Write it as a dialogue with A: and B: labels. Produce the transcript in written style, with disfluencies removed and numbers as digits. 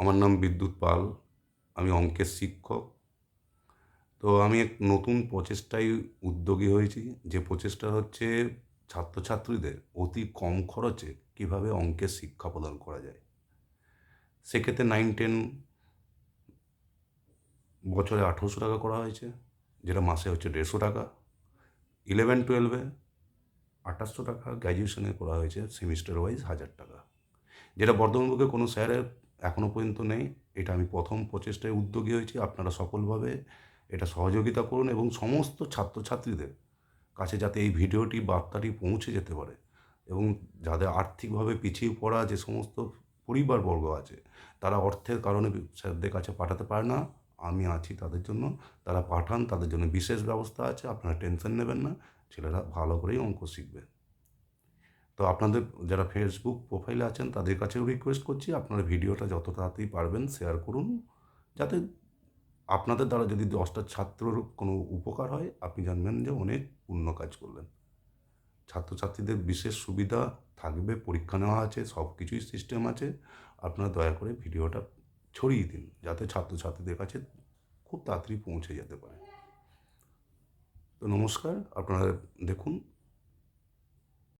A: আমার নাম বিদ্যুৎ পাল। আমি অঙ্কের শিক্ষক। তো আমি এক নতুন প্রচেষ্টায় উদ্যোগী হয়েছি। যে প্রচেষ্টা হচ্ছে ছাত্রছাত্রীদের অতি কম খরচে কীভাবে অঙ্কের শিক্ষা প্রদান করা যায়। সেক্ষেত্রে 9-10 বছরে ১৮০০ টাকা করা হয়েছে, যেটা মাসে হচ্ছে ১৫০ টাকা। 11-12 ২৮০০ টাকা, গ্র্যাজুয়েশনে করা হয়েছে সেমিস্টার ওয়াইজ ১০০০ টাকা। যেটা বর্ধমানবুকে কোনো স্যারের এখনও পর্যন্ত নেই। এটা আমি প্রথম প্রচেষ্টায় উদ্যোগী হয়েছি। আপনারা সফলভাবে এটা সহযোগিতা করুন এবং সমস্ত ছাত্রছাত্রীদের কাছে যাতে এই ভিডিওটি, বার্তাটি পৌঁছে যেতে পারে এবং যাদের আর্থিকভাবে পিছিয়ে পড়া যে সমস্ত পরিবারবর্গ আছে, তারা অর্থের কারণে স্যারদের কাছে পাঠাতে পারে না, আমি আছি তাদের জন্য। তারা পাঠান, তাদের জন্য বিশেষ ব্যবস্থা আছে। আপনারা টেনশন নেবেন না, ছেলেরা ভালো করেই অঙ্ক শিখবে। তো আপনাদের যারা ফেসবুক প্রোফাইলে আছেন তাদের কাছেও রিকোয়েস্ট করছি, আপনারা ভিডিওটা যত তাড়াতাড়ি পারবেন শেয়ার করুন, যাতে আপনাদের দ্বারা যদি 10টা ছাত্রর কোনো উপকার হয়, আপনি জানবেন যে অনেক পুণ্য কাজ করলেন। ছাত্রছাত্রীদের বিশেষ সুবিধা থাকবে, পরীক্ষা নেওয়া আছে, সব কিছুই সিস্টেম আছে। আপনারা দয়া করে ভিডিওটা ছড়িয়ে দিন, যাতে ছাত্রছাত্রীদের কাছে খুব তাড়াতাড়ি পৌঁছে যেতে পারে। তো নমস্কার, আপনারা দেখুন।